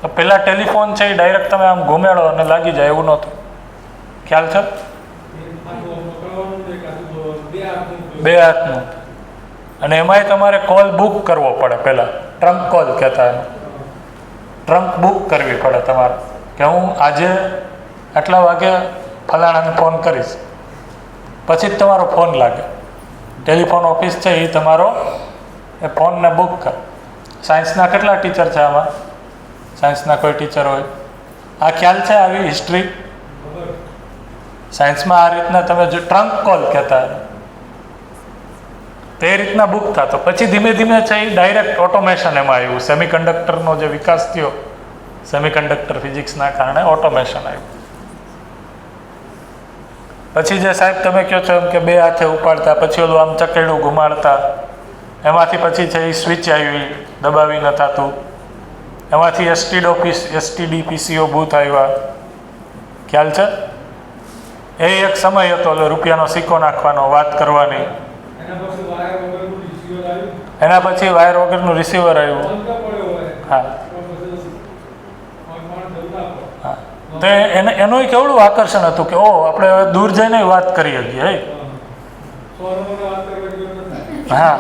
તો પહેલાં ટેલિફોન છે એ ડાયરેક્ટ તમે આમ ઘુમેડો અને લાગી જાય એવું નહોતું. ખ્યાલ છે? બે હાથનું. અને એમાંય તમારે કોલ બુક કરવો પડે. પહેલાં ટ્રંક કોલ કહેતા એને. ટ્રંક બુક કરવી પડે તમારે કે હું આજે આટલા વાગે ફલાણાને ફોન કરીશ, પછી જ તમારો ફોન લાગે. ટેલિફોન ઓફિસ છે એ તમારો એ ફોનને બુક કરે. સાયન્સના કેટલા ટીચર છે આમાં? સાયન્સના કોઈ ટીચર હોય? આ ખ્યાલ છે આવી હિસ્ટ્રી? સાયન્સમાં આ રીતના તમે જો ટ્રંક કોલ કહેતા તે રીતના બુક થતો. પછી ધીમે ધીમે છે એ ડાયરેક્ટ ઓટોમેશન એમાં આવ્યું. સેમિકન્ડક્ટરનો જે વિકાસ થયો, સેમિકન્ડક્ટર ફિઝિક્સના કારણે ઓટોમેશન આવ્યું. પછી જે સાહેબ તમે કહો છો એમ કે બે હાથે ઉપાડતા, પછી ઓલું આમ ચકેડું ઘુમાડતા, એમાંથી પછી છે એ સ્વિચ આવી, દબાવી ન થતું. એમાંથી એસટીડી પીસીઓ બૂથ આવ્યા. ખ્યાલ છે? એ એક સમય હતો રૂપિયાનો સિક્કો નાખવાનો, વાત કરવાની. એના પછી વાયર વગરનું રિસીવર આવ્યું. હા હા. તો એનું કેવડું આકર્ષણ હતું કે ઓ આપણે હવે દૂર જઈને વાત કરી શકીએ. હા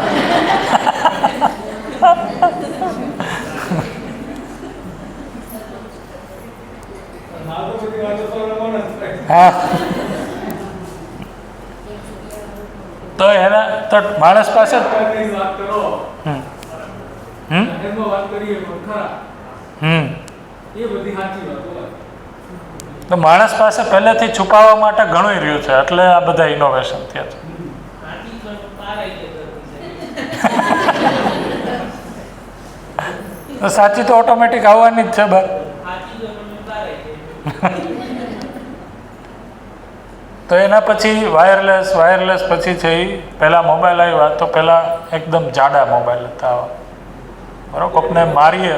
હા. તો એના તો માણસ પાસે તો માણસ પાસે પહેલેથી છુપાવવા માટે ઘણું રહ્યું છે, એટલે આ બધા ઇનોવેશન થયા છે. તો સાચી તો ઓટોમેટિક આવવાની જ છે બહાર. તો એના પછી વાયરલેસ પછી છે એ પહેલાં મોબાઈલ આવ્યા તો પહેલાં એકદમ જાડા મોબાઈલ હતા આવા, બરાબર? કોકને મારીએ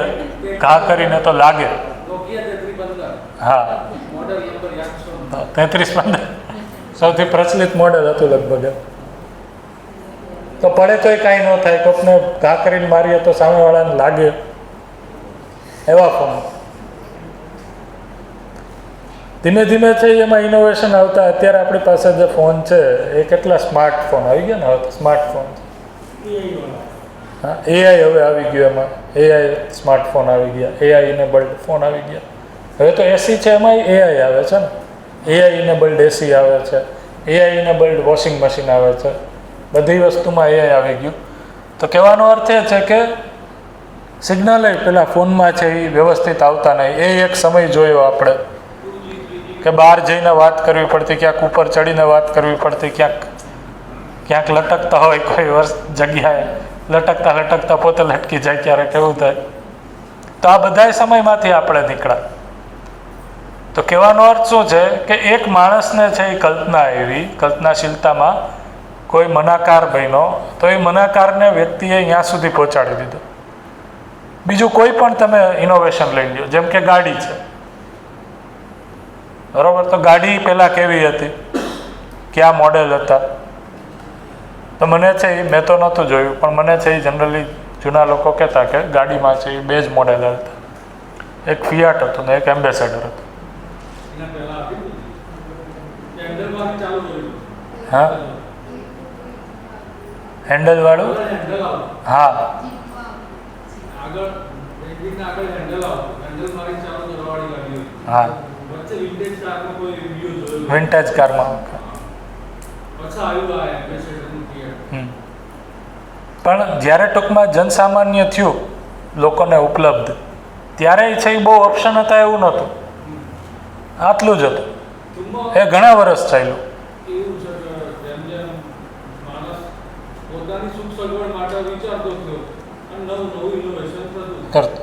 ઘા કરીને તો લાગે. હા 3315 સૌથી પ્રચલિત મોડેલ હતું લગભગ. તો પડે તોય કાંઈ ન થાય, કોકને ઘા કરીને મારીએ તો સામેવાળાને લાગે, એવા ફોન. ધીમે ધીમે છે એમાં ઇનોવેશન આવતા અત્યારે આપણી પાસે જે ફોન છે એ કેટલા સ્માર્ટફોન આવી ગયા ને. હવે તો સ્માર્ટફોન હા એઆઈ હવે આવી ગયું, એમાં એઆઈ સ્માર્ટફોન આવી ગયા, એઆઈ ઇનેબલ્ડ ફોન આવી ગયા. હવે તો એસી છે એમાં એઆઈ આવે છે ને, એઆઈ ઇનેબલ્ડ એસી આવે છે, એઆઈ ઇનેબલ્ડ વોશિંગ મશીન આવે છે. બધી વસ્તુમાં એઆઈ આવી ગયું. તો કહેવાનો અર્થ એ છે કે સિગ્નલ પેલા ફોનમાં છે એ વ્યવસ્થિત આવતા નહીં. એ એક સમય જોયો આપણે કે બહાર જઈને વાત કરવી પડતી, ક્યાંક ઉપર ચડીને વાત કરવી પડતી, ક્યાંક લટકતા હોય કોઈ જગ્યાએ, લટકતા પોતે લટકી જાય, ક્યારેક એવું થાય. તો આ બધા સમયમાંથી આપણે નીકળ્યા. તો કહેવાનો અર્થ શું છે કે એક માણસને છે એ કલ્પના આવી, કલ્પનાશીલતામાં કોઈ મનાકાર બન્યો, તો એ મનાકારને વ્યક્તિએ અહીંયા સુધી પહોંચાડી દીધો. બીજું કોઈ પણ તમે ઇનોવેશન લઈ લો, જેમ કે ગાડી છે, બરાબર? તો ગાડી પહેલાં કેવી હતી, કયા મોડેલ હતા? તો મને છે એ મેં તો નહોતું જોયું, પણ મને છે એ જનરલી જૂના લોકો કહેતા કે ગાડીમાં છે એ બે જ મોડેલ હતા. એક ફિયાટ હતું ને એક એમ્બેસેડર હતું. હા હેન્ડલ વાળું. હા હા વિન્ટેજ કારમાં. પણ જ્યારે ટૂંકમાં જનસામાન્ય થયું, લોકોને ઉપલબ્ધ, ત્યારે છે એ બહુ ઓપ્શન હતા એવું નહોતું, આટલું જ હતું. એ ઘણા વર્ષ ચાલ્યું. કરતો.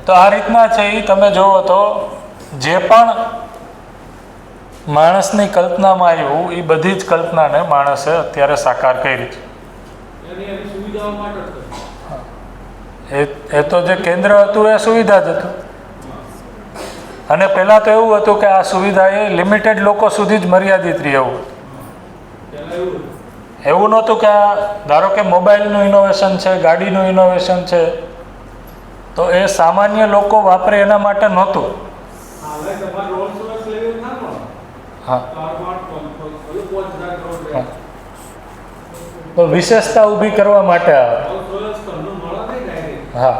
તો આ રીતના છે એ તમે જુઓ તો જે પણ માણસની કલ્પનામાં આવ્યું એ બધી જ કલ્પનાને માણસે અત્યારે સાકાર કરી છે. એ તો જે કેન્દ્ર હતું એ સુવિધા જ હતું. અને પહેલાં તો એવું હતું કે આ સુવિધા એ લિમિટેડ લોકો સુધી જ મર્યાદિત રહી. એવું નહોતું કે આ ધારો કે મોબાઈલનું ઇનોવેશન છે, ગાડીનું ઇનોવેશન છે, તો એ સામાન્ય લોકો વાપરે એના માટે નહોતું. હા, તો વિશેષતા ઊભી કરવા માટે આવે. હા,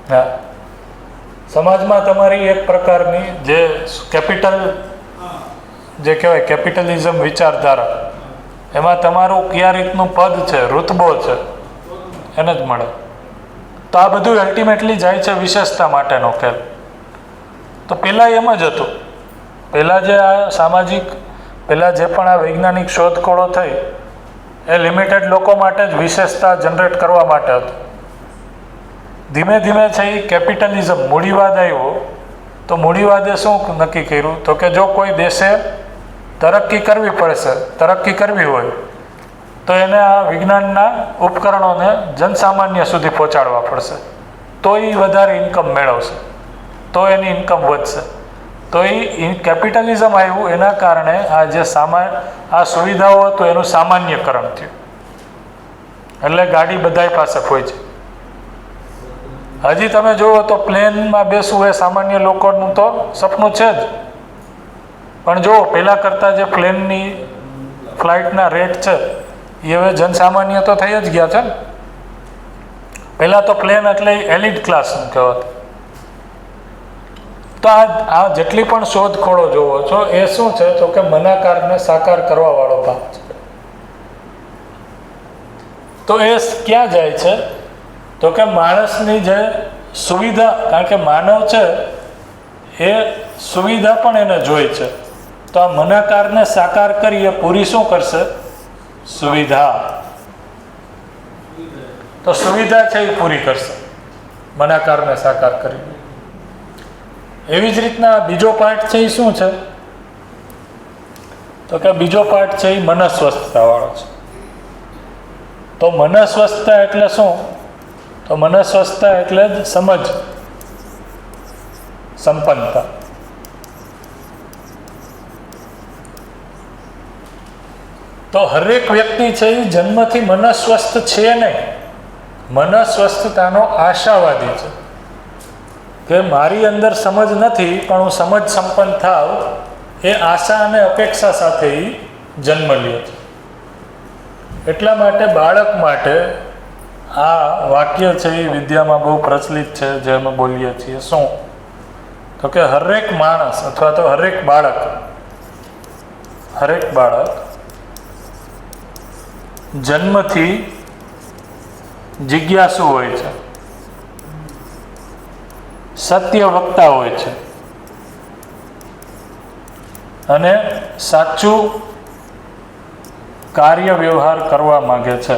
હા, સમાજમાં તમારી એક પ્રકારની જે કેપિટલ જે કહેવાય કેપિટલિઝમ વિચારધારા, એમાં તમારું કયા રીતનું પદ છે, રુતબો છે, એને જ મળે. તો આ બધું અલ્ટિમેટલી જાય છે વિશેષતા માટેનો ખેલ. તો પહેલાં એમ જ હતું. પહેલાં જે આ સામાજિક, પહેલાં જે પણ આ વૈજ્ઞાનિક શોધખોળો થઈ એ લિમિટેડ લોકો માટે જ વિશેષતા જનરેટ કરવા માટે હતું. ધીમે ધીમે છે એ કેપિટલિઝમ, મૂડીવાદ આવ્યો. તો મૂડીવાદે શું નક્કી કર્યું? તો કે જો કોઈ દેશે તરક્કી કરવી પડશે, તરક્કી કરવી હોય તો એને આ વિજ્ઞાનના ઉપકરણોને જનસામાન્ય સુધી પહોંચાડવા પડશે. તો એ વધારે ઇન્કમ મેળવશે, તો એની ઇન્કમ વધશે. તો એ કેપિટલિઝમ આવ્યું, એના કારણે આ જે આ સુવિધાઓ હતું એનું સામાન્યકરણ થયું. એટલે ગાડી બધાય પાસે પહોંચી. હજી તમે જુઓ તો પ્લેનમાં બેસવું એ સામાન્ય લોકોનું તો સપનું છે જ. પણ જો પહેલાં કરતાં જે પ્લેનની ફ્લાઇટના રેટ છે એ હવે જનસામાન્ય તો થઈ જ ગયા છે ને. પહેલાં તો પ્લેન એટલે એલિટ ક્લાસનું કહેવાતું. તો આ જેટલી પણ શોધખોળો જોવો છો એ શું છે? તો કે મનાકારને સાકાર કરવાવાળો ભાગ છે. તો એ ક્યાં જાય છે? તો કે માણસની જે સુવિધા, કારણ કે માનવ છે એ સુવિધા પણ એને જોઈ છે. તો આ મનાકારને સાકાર કરી એ પૂરી શું કરશે? સુવિધા. તો સુવિધા છે એ પૂરી કરશે મનાકારને સાકાર કરી. એવી જ રીતના બીજો પાર્ટ છે એ શું છે? તો કે બીજો પાર્ટ છે એ મનસ્વસ્થતાવાળો છે. તો મનસ્વસ્થતા એટલે શું? તો મનસ્વસ્થતા એટલે જ સમજ, સંપન્નતા. તો હરેક વ્યક્તિ છે એ જન્મથી મનસ્વસ્થ છે નહીં, મનસ્વસ્થતાનો આશાવાદી છે. કે મારી અંદર સમજ નથી પણ હું સમજ સંપન્ન થાવ, એ આશા અને અપેક્ષા સાથે એ જન્મ લે છે. એટલા માટે બાળક માટે આ વાક્ય છે એ વિદ્યામાં બહુ પ્રચલિત છે, જે અમે બોલીએ છીએ. શું? તો કે હરેક માણસ અથવા તો હરેક બાળક જન્મથી જિજ્ઞાસુ હોય છે, સત્ય વક્તા હોય છે અને સાચું કાર્ય વ્યવહાર કરવા માંગે છે.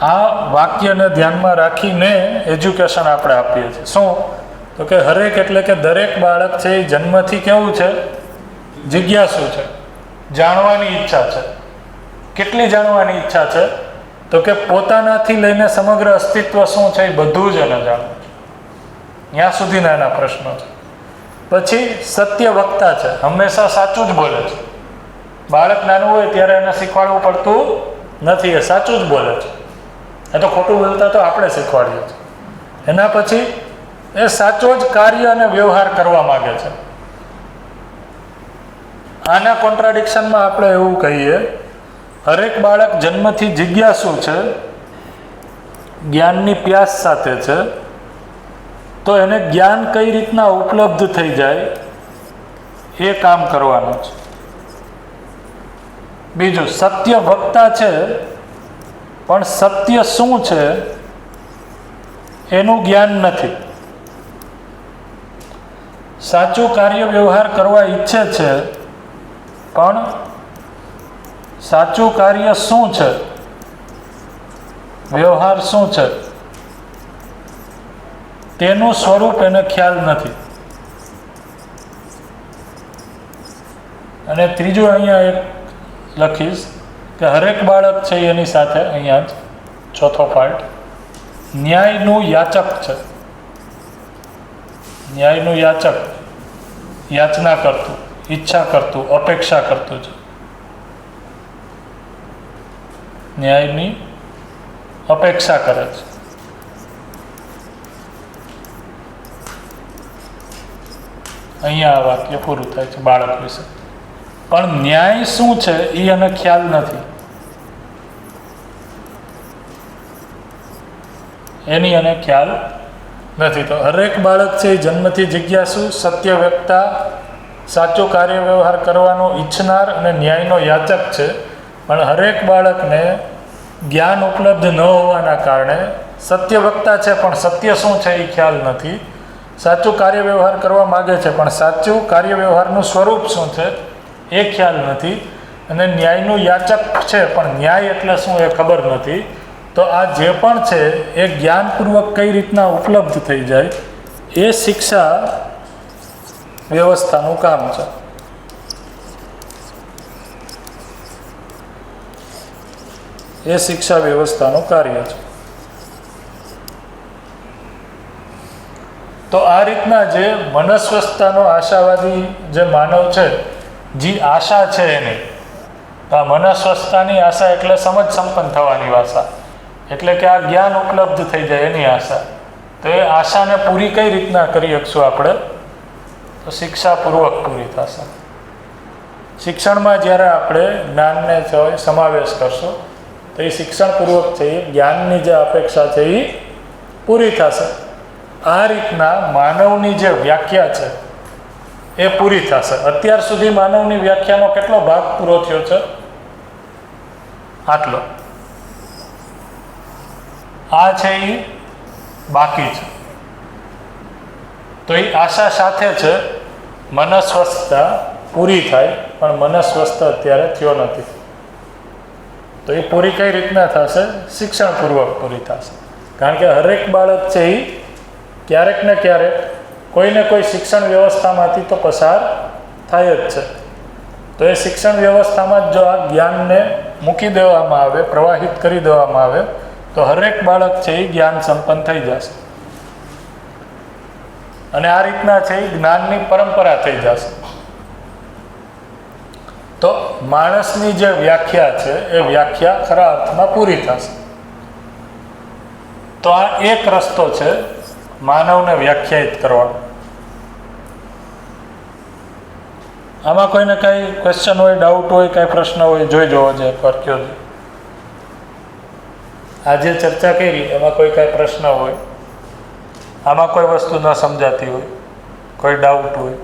આ વાક્યને ધ્યાનમાં રાખીને એજ્યુકેશન આપણે આપીએ છીએ. શું? તો કે હરેક એટલે કે દરેક બાળક છે એ જન્મથી કેવું છે? જિજ્ઞાસુ છે, જાણવાની ઈચ્છા છે. કેટલી જાણવાની ઈચ્છા છે? તો કે પોતાનાથી લઈને સમગ્ર અસ્તિત્વ શું છે એ બધું જ એને જાણવું છે. ત્યાં સુધીના એના પ્રશ્નો છે. પછી સત્ય વક્તા છે, હંમેશા સાચું જ બોલે છે. બાળક નાનું હોય ત્યારે એને શીખવાડવું પડતું નથી, એ સાચું જ બોલે છે. એ તો ખોટું બોલતા તો આપણે શીખવાડીએ છીએ. એના પછી એ સાચો જ કાર્ય અને વ્યવહાર કરવા માગે છે. આના કોન્ટ્રાડિક્શનમાં આપણે એવું કહીએ, હરેક બાળક જન્મથી જિજ્ઞાસુ છે, જ્ઞાનની પ્યાસ સાથે છે, તો એને જ્ઞાન કઈ રીતના ઉપલબ્ધ થઈ જાય એ કામ કરવાનું છે. બીજું, સત્ય વક્તા છે પણ સત્ય શું છે એનું જ્ઞાન નથી. સાચું કાર્ય વ્યવહાર કરવા ઈચ્છે છે પણ સાચું કાર્ય શું છે, વ્યવહાર શું છે તેનું સ્વરૂપ એને ખ્યાલ નથી. અને ત્રીજું અહીંયા એક લખીશ કે હરેક બાળક છે એની સાથે, અહીંયા જ ચોથો પાર્ટ, ન્યાયનું યાચક છે. ન્યાયનું યાચક, યાચના કરતું, ઈચ્છા કરતું, અપેક્ષા કરતું છે. ન્યાયની અપેક્ષા કરે છે. અહીંયા આ વાક્ય પૂરું થાય છે બાળક વિશે. પણ ન્યાય શું છે એ એને ખ્યાલ નથી. એની એને ખ્યાલ નથી. તો હરેક બાળક છે એ જન્મથી જિજ્ઞાસુ, સત્ય વ્યક્તા, સાચો કાર્ય વ્યવહાર કરવાનો ઈચ્છનાર અને ન્યાયનો યાચક છે. પણ હરેક બાળકને જ્ઞાન ઉપલબ્ધ ન હોવાના કારણે સત્ય વક્તા છે પણ સત્ય શું છે એ ખ્યાલ નથી. સાચું કાર્ય વ્યવહાર કરવા માગે છે પણ સાચું કાર્ય વ્યવહારનું સ્વરૂપ શું છે એ ખ્યાલ નથી. અને ન્યાયનું યાચક છે પણ ન્યાય એટલે શું એ ખબર નથી. તો આ જે પણ છે એ જ્ઞાનપૂર્વક કઈ રીતના ઉપલબ્ધ થઈ જાય એ શિક્ષા વ્યવસ્થાનું કામ છે. એ શિક્ષા વ્યવસ્થાનું કાર્ય છે. તો આ રીતના જે મનસ્વસ્થતાનો આશાવાદી જે માનવ છે, જે આશા છે એની, આ મનસ્વસ્થતાની આશા એટલે સમજ સંપન્ન થવાની આશા, એટલે કે આ જ્ઞાન ઉપલબ્ધ થઈ જાય એની આશા. તો એ આશાને પૂરી કઈ રીતના કરી શકશું આપણે? તો શિક્ષાપૂર્વક પૂરી થશે. શિક્ષણમાં જ્યારે આપણે જ્ઞાનને સમાવેશ કરશું તો એ શિક્ષણપૂર્વક છે એ જ્ઞાનની જે અપેક્ષા છે એ પૂરી થશે. આ રીતના માનવની જે વ્યાખ્યા છે એ પૂરી થશે. અત્યાર સુધી માનવની વ્યાખ્યાનો કેટલો ભાગ પૂરો થયો છે? આટલો. આ છે એ બાકી છે. તો એ આશા સાથે છે મનસ્વસ્થતા પૂરી થાય, પણ મનસ્વસ્થ અત્યારે થયો નથી. તો એ પૂરી કઈ રીતના થશે? શિક્ષણપૂર્વક પૂરી થશે. કારણ કે હરેક બાળક છે એ ક્યારેક ને ક્યારેક કોઈને કોઈ શિક્ષણ વ્યવસ્થામાંથી તો પસાર થાય જ છે. તો એ શિક્ષણ વ્યવસ્થામાં જો આ જ્ઞાનને મૂકી દેવામાં આવે, પ્રવાહિત કરી દેવામાં આવે, તો હરેક બાળક છે એ જ્ઞાન સંપન્ન થઈ જશે. અને આ રીતના છે એ જ્ઞાનની પરંપરા થઈ જશે. તો માણસની જે વ્યાખ્યા છે એ વ્યાખ્યા ખરા અર્થમાં પૂરી થશે. તો આ એક રસ્તો છે માનવને વ્યાખ્યાયિત કરવાનો. આમાં કોઈને કાંઈ ક્વેશ્ચન હોય, ડાઉટ હોય, કાંઈ પ્રશ્ન હોય, જોઈ જોવો છે એકવાર કયો. આજે ચર્ચા કરી એમાં કોઈ કાંઈ પ્રશ્ન હોય, આમાં કોઈ વસ્તુ ન સમજાતી હોય, કોઈ ડાઉટ હોય?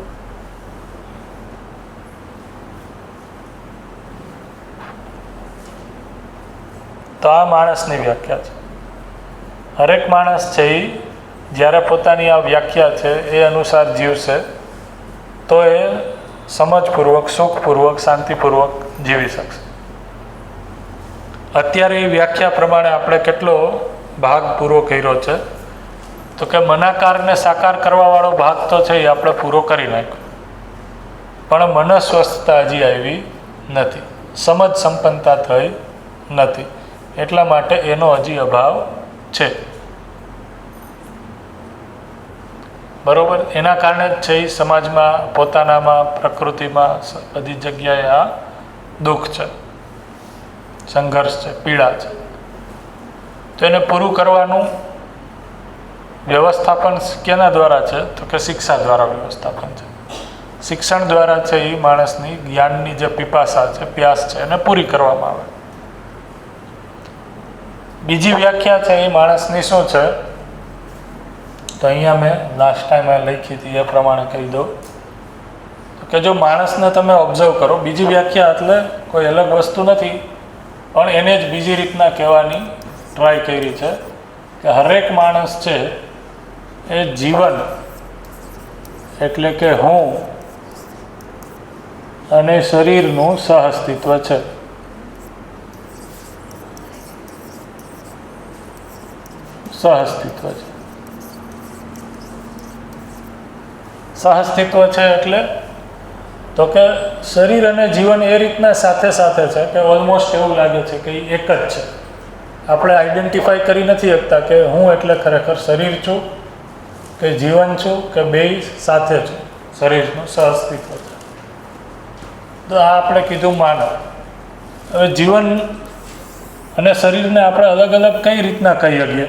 તો આ માણસની વ્યાખ્યા છે. હરેક માણસ છે એ જ્યારે પોતાની આ વ્યાખ્યા છે એ અનુસાર જીવશે તો એ સમજપૂર્વક, સુખપૂર્વક, શાંતિપૂર્વક જીવી શકશે. અત્યારે એ વ્યાખ્યા પ્રમાણે આપણે કેટલો ભાગ પૂરો કર્યો છે? તો કે મનાકારને સાકાર કરવાવાળો ભાગ તો છે એ આપણે પૂરો કરી નાખ્યો, પણ મનસ્વસ્થતા હજી આવી નથી, સમજ સંપન્નતા થઈ નથી. એટલા માટે એનો હજી અભાવ છે. બરોબર? એના કારણે જ છે એ સમાજમાં, પોતાનામાં, પ્રકૃતિમાં, બધી જગ્યાએ આ દુઃખ છે, સંઘર્ષ છે, પીડા છે. તો એને પૂરું કરવાનું વ્યવસ્થાપન કેના દ્વારા છે? તો કે શિક્ષા દ્વારા વ્યવસ્થાપન છે. શિક્ષણ દ્વારા છે એ માણસની જ્ઞાનની જે પિપાસા છે, પ્યાસ છે, એને પૂરી કરવામાં આવે. બીજી વ્યાખ્યા છે એ માણસની શું છે? તો અહીંયા મેં લાસ્ટ ટાઈમ લખી હતી એ પ્રમાણે કહી દઉં કે જો માણસને તમે ઓબ્ઝર્વ કરો, બીજી વ્યાખ્યા એટલે કોઈ અલગ વસ્તુ નથી, પણ એને જ બીજી રીતના કહેવાની ટ્રાય કરી છે કે હરેક માણસ છે એ જીવન એટલે કે હું અને શરીરનું સહઅસ્તિત્વ છે. સહઅસ્તિત્વ છે. સહઅસ્તિત્વ છે એટલે તો કે શરીર અને જીવન એ રીતના સાથે સાથે છે કે ઓલમોસ્ટ એવું લાગે છે કે એ એક જ છે. આપણે આઈડેન્ટિફાઈ કરી નથી શકતા કે હું એટલે ખરેખર શરીર છું કે જીવન છું કે બેય સાથે છું, શરીરનું સહઅસ્તિત્વ છે. તો આ આપણે કીધું માનવ. હવે જીવન અને શરીરને આપણે અલગ અલગ કઈ રીતના કહી શકીએ?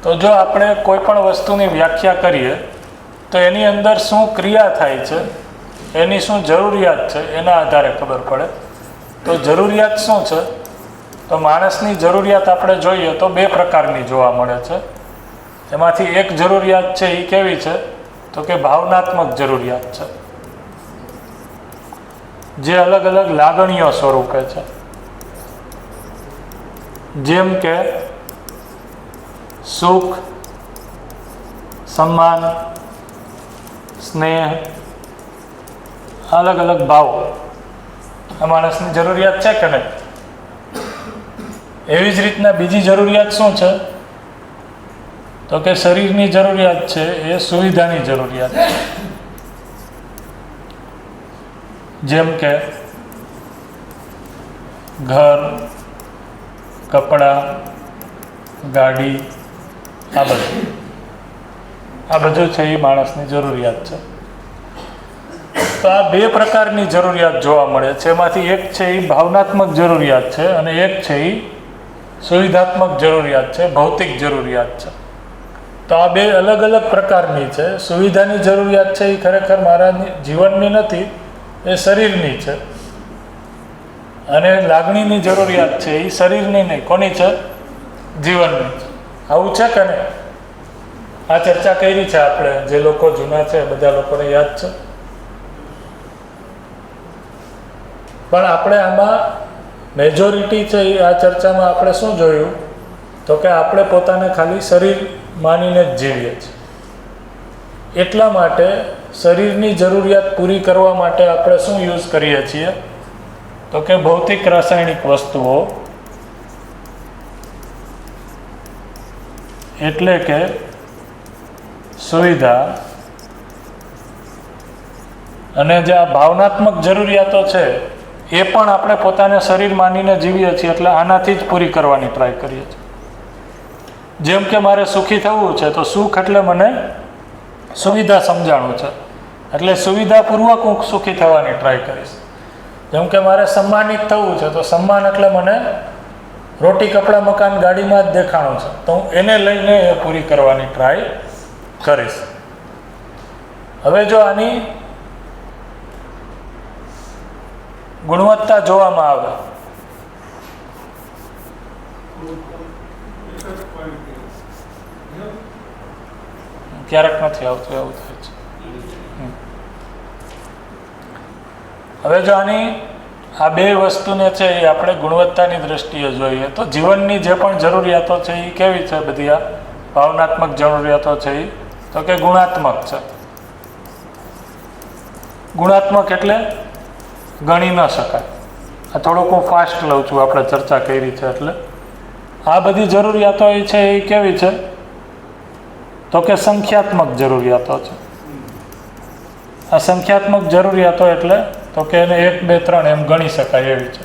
તો જો આપણે કોઈ પણ વસ્તુની વ્યાખ્યા કરીએ તો એની અંદર શું ક્રિયા થાય છે, એની શું જરૂરિયાત છે, એના આધારે ખબર પડે. તો જરૂરિયાત શું છે? તો માણસની જરૂરિયાત આપણે જોઈએ તો બે પ્રકારની જોવા મળે છે. એમાંથી એક જરૂરિયાત છે એ કેવી છે? તો કે ભાવનાત્મક જરૂરિયાત છે, જે અલગ અલગ લાગણીઓ સ્વરૂપે છે. જેમ કે સુખ, સન્માન, સ્નેહ, અલગ અલગ ભાવો આ માણસની જરૂરિયાત છે કે નહીં? એવી જ રીતના બીજી જરૂરિયાત શું છે? તો કે શરીરની જરૂરિયાત છે એ સુવિધાની જરૂરિયાત છે. જેમ કે ઘર, કપડાં, ગાડી, આ બધું છે એ માણસની જરૂરિયાત છે. તો આ બે પ્રકારની જરૂરિયાત જોવા મળે છે. એમાંથી એક છે એ ભાવનાત્મક જરૂરિયાત છે અને એક છે એ સુવિધાત્મક જરૂરિયાત છે, ભૌતિક જરૂરિયાત છે. તો આ બે અલગ અલગ પ્રકારની છે. સુવિધાની જરૂરિયાત છે એ ખરેખર મારા જીવનની નથી, એ શરીરની છે. અને લાગણીની જરૂરિયાત છે એ શરીરની નહીં, કોની છે? જીવનની છે. આવું છે કે નહીં? આ ચર્ચા કરી છે આપણે, જે લોકો જૂના છે બધા લોકોને યાદ છે. પણ આપણે આમાં મેજોરિટી છે એ આ ચર્ચામાં આપણે શું જોયું? તો કે આપણે પોતાને ખાલી શરીર માનીને જ જીવીએ છીએ. એટલા માટે શરીરની જરૂરિયાત પૂરી કરવા માટે આપણે શું યુઝ કરીએ છીએ? તો કે ભૌતિક રાસાયણિક વસ્તુઓ, એટલે કે સુવિધા. અને જે આ ભાવનાત્મક જરૂરિયાતો છે એ પણ આપણે પોતાને શરીર માનીને જીવીએ છીએ, એટલે આનાથી જ પૂરી કરવાની ટ્રાય કરીએ છીએ. જેમ કે મારે સુખી થવું છે તો સુખ એટલે મને સુવિધા સમજાણું છે, એટલે સુવિધાપૂર્વક હું સુખી થવાની ટ્રાય કરીશ. જેમ કે મારે સન્માનિત થવું છે તો સન્માન એટલે મને રોટી, કપડાં, મકાન, ગાડીમાં જ દેખાણું છે, તો હું એને લઈને એ પૂરી કરવાની ટ્રાય કરીશ. હવે જો આની ગુણવત્તા જોવામાં આવે ક્યારેક નથી આવતું, એવું થાય છે. હવે જો આની આ બે વસ્તુને છે એ આપણે ગુણવત્તાની દ્રષ્ટિએ જોઈએ તો જીવનની જે પણ જરૂરિયાતો છે એ કેવી છે? બધી આ ભાવનાત્મક જરૂરિયાતો છે એ તો કે ગુણાત્મક છે. ગુણાત્મક એટલે ગણી ન શકાય. આ થોડુંક હું ફાસ્ટ લઉં છું, આપણે ચર્ચા કરી છે એટલે. આ બધી જરૂરિયાતો એ છે એ કેવી છે? તો કે સંખ્યાત્મક જરૂરિયાતો છે. આ સંખ્યાત્મક જરૂરિયાતો એટલે તો કે એને 1, 2, 3 એમ ગણી શકાય એવી છે.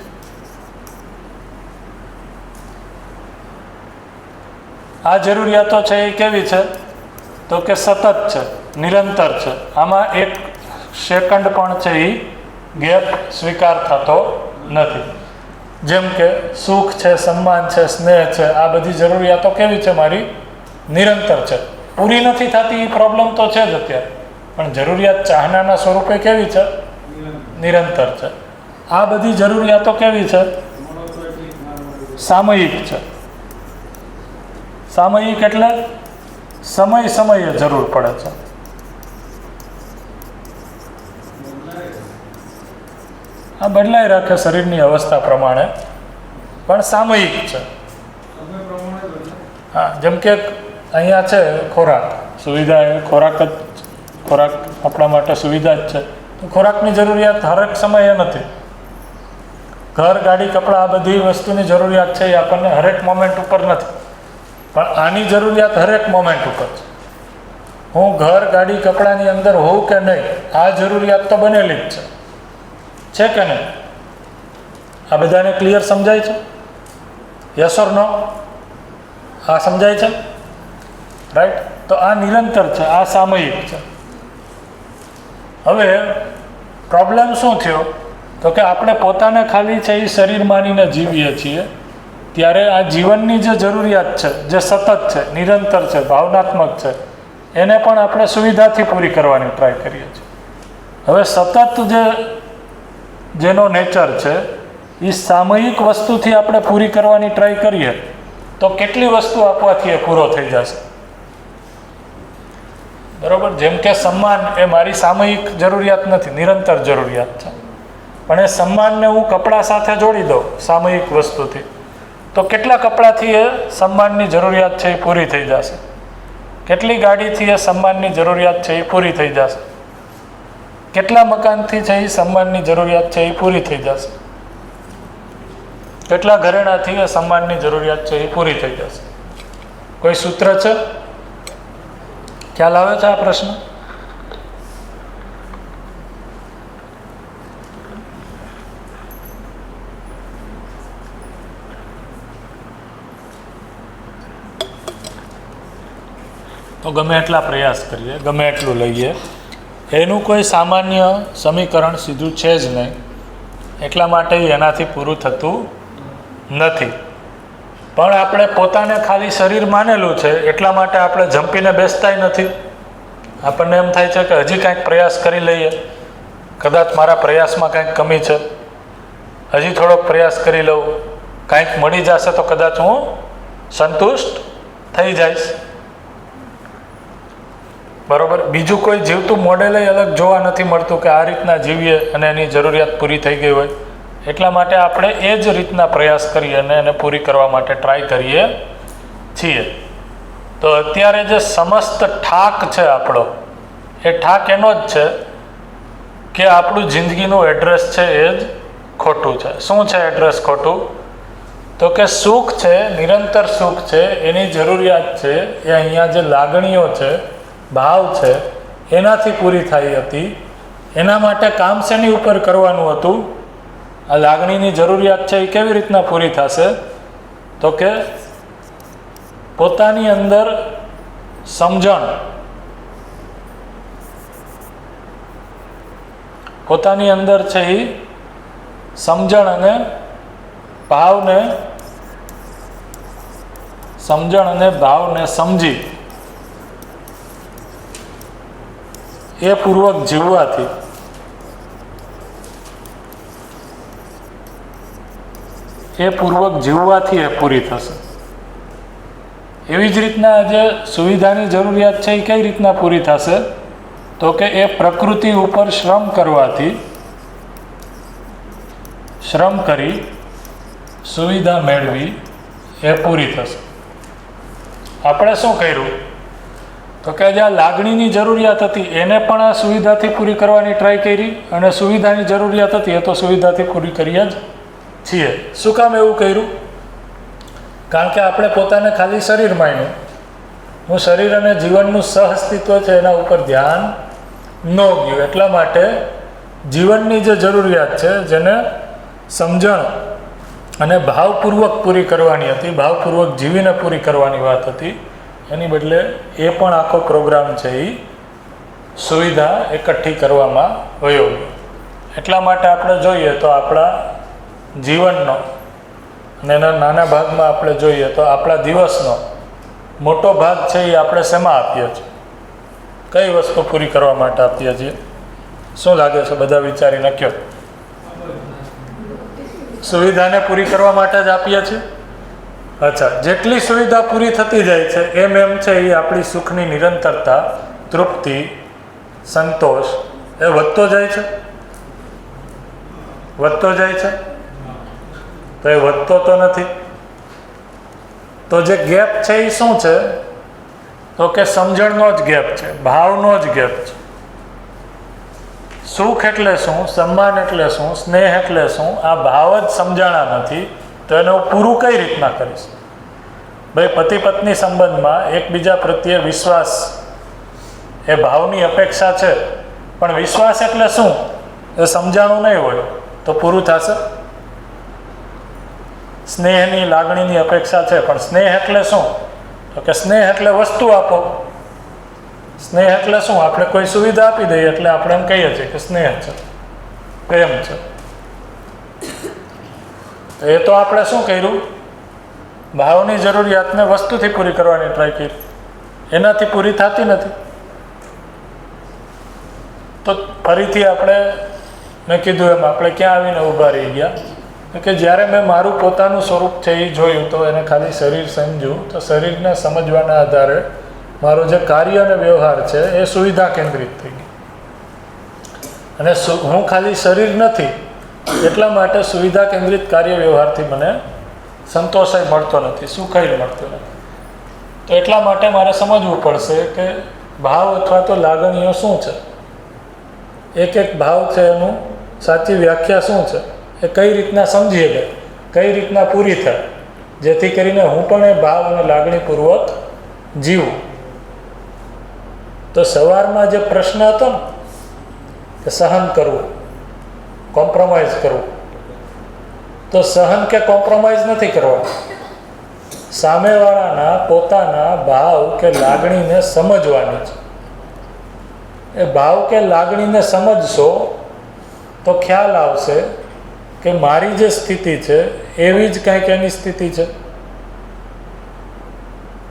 આ જરૂરિયાતો છે એ કેવી છે? તો કે સતત છે, નિરંતર છે. આમાં 1 સેકન્ડ પણ છે એ ગેપ સ્વીકાર થતો નથી. જેમ કે સુખ છે, સન્માન છે, સ્નેહ છે, આ બધી જરૂરિયાતો કેવી છે? મારી નિરંતર છે. પૂરી નથી થતી એ પ્રોબ્લેમ તો છે જ અત્યારે, પણ જરૂરિયાત ચાહનાના સ્વરૂપે કેવી છે? નિરંતર છે. આ બધી જરૂરિયાતો કેવી છે? સામયિક છે. સામયિક એટલે સમય સમયે જરૂર પડે છે. આ બદલાઈ રાખે શરીરની અવસ્થા પ્રમાણે, પણ સામયિક છે. હા, જેમ કે અહીંયા છે ખોરાક, સુવિધા એ ખોરાક આપણા માટે સુવિધા જ છે. તો ખોરાકની જરૂરિયાત હરેક સમયે નથી. ઘર, ગાડી, કપડાં, આ બધી વસ્તુની જરૂરિયાત છે એ આપણને હરેક મોમેન્ટ ઉપર નથી, પણ આની જરૂરિયાત હરેક મોમેન્ટ ઉપર છે. હું ઘર, ગાડી, કપડાની અંદર હોઉં કે નહીં, આ જરૂરિયાત તો બનેલી જ છે કે નહીં? આ બધાને ક્લિયર સમજાય છે? યસ ઓર નો? આ સમજાય છે? રાઈટ. તો આ નિરંતર છે, આ સામયિક છે. હવે પ્રોબ્લેમ શું થયો? તો કે આપણે પોતાને ખાલી છે એ શરીર માનીને જીવીએ છીએ, ત્યારે આ જીવનની જે જરૂરિયાત છે, જે સતત છે, નિરંતર છે, ભાવનાત્મક છે, એને પણ આપણે સુવિધાથી પૂરી કરવાની ટ્રાય કરીએ છીએ. હવે સતત જેનો નેચર છે એ સામયિક વસ્તુથી આપણે પૂરી કરવાની ટ્રાય કરીએ તો કેટલી વસ્તુ આપવાથી એ પૂરો થઈ જશે? બરાબર. જેમ કે સન્માન એ મારી સામયિક જરૂરિયાત નથી, નિરંતર જરૂરિયાત છે. પણ એ સન્માનને હું કપડાં સાથે જોડી દઉં સામયિક વસ્તુથી, તો કેટલા કપડાથી એ સન્માનની જરૂરિયાત છે એ પૂરી થઈ જશે? કેટલી ગાડીથી એ સન્માનની જરૂરિયાત છે એ પૂરી થઈ જશે? કેટલા મકાનથી છે એ સન્માનની જરૂરિયાત છે એ પૂરી થઈ જશે? કેટલા ઘરેણાથી એ સન્માનની જરૂરિયાત છે એ પૂરી થઈ જશે? કોઈ સૂત્ર છે? ખ્યાલ આવે છે આ પ્રશ્ન? તો ગમે એટલા પ્રયાસ કરીએ, ગમે એટલું લઈએ, એનું કોઈ સામાન્ય સમીકરણ સીધું છે જ નહીં. એટલા માટે એનાથી પૂરું થતું નથી. પણ આપણે પોતાને ખાલી શરીર માનેલું છે એટલા માટે આપણે જંપીને બેસતાય નથી. આપણને એમ થાય છે કે હજી કાંઈક પ્રયાસ કરી લઈએ, કદાચ મારા પ્રયાસમાં કાંઈક કમી છે, હજી થોડોક પ્રયાસ કરી લઉં, કાંઈક મળી જશે તો કદાચ હું સંતુષ્ટ થઈ જઈશ. બરાબર. બીજું કોઈ જીવતું મોડેલ અલગ જોવા નથી મળતું કે આ રીતના જીવીએ અને એની જરૂરિયાત પૂરી થઈ ગઈ હોય. એટલા માટે આપણે એ જ રીતના પ્રયાસ કરીએ અને એને પૂરી કરવા માટે ટ્રાય કરીએ છીએ. તો અત્યારે જે સમસ્ત ઠાક છે આપણો, એ ઠાક એનો જ છે કે આપણું જિંદગીનું એડ્રેસ છે એ જ ખોટું છે. શું છે એડ્રેસ ખોટું? તો કે સુખ છે, નિરંતર સુખ છે, એની જરૂરિયાત છે એ અહીંયા જે લાગણીઓ છે, ભાવ છે, એનાથી પૂરી થઈ હતી. એના માટે કામ શેની ઉપર કરવાનું હતું? આ લાગણીની જરૂરિયાત છે એ કેવી રીતના પૂરી થશે? તો કે પોતાની અંદર સમજણ, પોતાની અંદર છે એ સમજણ અને ભાવને સમજી એ પૂર્વક જીવવાથી એ પૂરી થશે. એવી જ રીતના જે સુવિધાની જરૂરિયાત છે એ કઈ રીતના પૂરી થશે? તો કે એ પ્રકૃતિ ઉપર શ્રમ કરી સુવિધા મેળવી એ પૂરી થશે. આપણે શું કર્યું? તો કે જે આ લાગણીની જરૂરિયાત હતી એને પણ આ સુવિધાથી પૂરી કરવાની ટ્રાય કરી, અને સુવિધાની જરૂરિયાત હતી એ તો સુવિધાથી પૂરી કરી જ છીએ. શું કામ એવું કર્યું? કારણ કે આપણે પોતાને ખાલી શરીર માન્યું. હું શરીર અને જીવનનું સહઅસ્તિત્વ છે એના ઉપર ધ્યાન ન ગયું. એટલા માટે જીવનની જે જરૂરિયાત છે, જેને સમજણ અને ભાવપૂર્વક પૂરી કરવાની હતી, ભાવપૂર્વક જીવીને પૂરી કરવાની વાત હતી, એની બદલે એ પણ આખો પ્રોગ્રામ છે એ સુવિધા એકઠી કરવામાં વયો ગયો. એટલા માટે આપણે જોઈએ તો આપણા જીવનનો અને એના નાના ભાગમાં આપણે જોઈએ તો આપણા દિવસનો મોટો ભાગ છે એ આપણે શેમાં આપીએ છીએ? કઈ વસ્તુ પૂરી કરવા માટે આપીએ છીએ? શું લાગે છે? બધા વિચારીને કહો. સુવિધાને પૂરી કરવા માટે જ આપીએ છીએ. અચ્છા, જેટલી સુવિધા પૂરી થતી જાય છે એમ છે એ આપણી સુખની નિરંતરતા, તૃપ્તિ, સંતોષ એ વધતો જાય છે. તો એ વધતો તો નથી. તો જે ગેપ છે એ શું છે? તો કે સમજણનો જ ગેપ છે, ભાવનો જ ગેપ છે. સુખ એટલે શું, સન્માન એટલે શું, સ્નેહ એટલે શું, આ ભાવ જ સમજાણા નથી. તો એને હું પૂરું કઈ રીતના કરીશ? ભાઈ, પતિ પત્ની સંબંધમાં એકબીજા પ્રત્યે વિશ્વાસ એ ભાવની અપેક્ષા છે, પણ વિશ્વાસ એટલે શું એ સમજાણું નહીં હોય તો પૂરું થશે? સ્નેહની લાગણીની અપેક્ષા છે, પણ સ્નેહ એટલે શું? તો કે સ્નેહ એટલે વસ્તુ આપો. સ્નેહ એટલે શું? આપણે કોઈ સુવિધા આપી દઈએ એટલે આપણે એમ કહીએ છીએ કે સ્નેહ છે, પ્રેમ છે. એ તો આપણે શું કર્યું? ભાવની જરૂરિયાતને વસ્તુથી પૂરી કરવાની ટ્રાય કરી, એનાથી પૂરી થતી નથી. તો ફરીથી આપણે, મેં કીધું એમ, આપણે ક્યાં આવીને ઊભા રહી ગયા કે જ્યારે મેં મારું પોતાનું સ્વરૂપ છે એ જોયું, તો એને ખાલી શરીર સમજ્યું, તો શરીરને સમજવાના આધારે મારો જે કાર્ય અને વ્યવહાર છે એ સુવિધા કેન્દ્રિત થઈ ગઈ. અને હું ખાલી શરીર નથી એટલા માટે સુવિધા કેન્દ્રિત કાર્ય વ્યવહારથી મને સંતોષ મળતો નથી, સુખ મળતો નથી. તો એટલા માટે મારે સમજવું પડશે કે ભાવ અથવા તો લાગણીઓ શું છે, એક એક ભાવ છે એનું સાચી વ્યાખ્યા શું છે, એ કઈ રીતના સમજીએ લે, કઈ રીતના પૂરી થાય, જેથી કરીને હું પણ એ ભાવ અને લાગણીપૂર્વક જીવું. તો સવારમાં જે પ્રશ્ન હતો ને કે સહન કરવું, કોમ્પ્રોમાઇઝ કરવું, તો સહન કે કોમ્પ્રોમાઇઝ નથી કરવાનું. સામેવાળાના પોતાના ભાવ કે લાગણીને સમજવાની છે. એ ભાવ કે લાગણીને સમજશો તો ખ્યાલ આવશે કે મારી જે સ્થિતિ છે એવી જ કંઈક એની સ્થિતિ છે.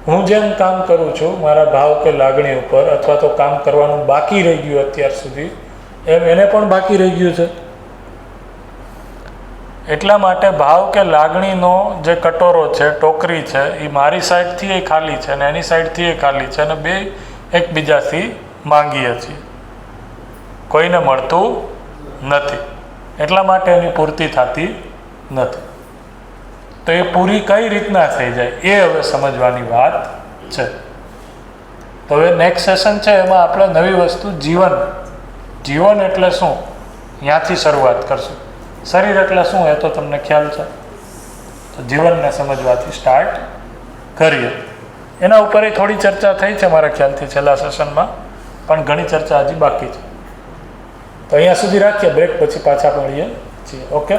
હું જેમ કામ કરું છું મારા ભાવ કે લાગણી ઉપર, અથવા તો કામ કરવાનું બાકી રહી ગયું અત્યાર સુધી, એમ એને પણ બાકી રહી ગયું છે. એટલા માટે ભાવ કે લાગણીનો જે કટોરો છે, ટોકરી છે, એ મારી સાઈડથી એ ખાલી છે અને એની સાઈડથી એ ખાલી છે, અને બે એકબીજાથી માંગીએ છીએ, કોઈને મળતું નથી. એટલા માટે એની પૂર્તિ થતી નથી. તો એ પૂરી કઈ રીતના થઈ જાય એ હવે સમજવાની વાત છે. તો હવે નેક્સ્ટ સેશન છે એમાં આપણે નવી વસ્તુ જીવન, જીવન એટલે શું ત્યાંથી શરૂઆત કરશું. શરીર એટલે શું એ તો તમને ખ્યાલ છે, તો જીવનને સમજવાથી સ્ટાર્ટ કરીએ. એના ઉપર થોડી ચર્ચા થઈ છે મારા ખ્યાલથી છેલ્લા સેશનમાં, પણ ઘણી ચર્ચા હજી બાકી છે. તો અહીંયા સુધી રાખીએ, બ્રેક પછી પાછા મળીએ છીએ. ઓકે.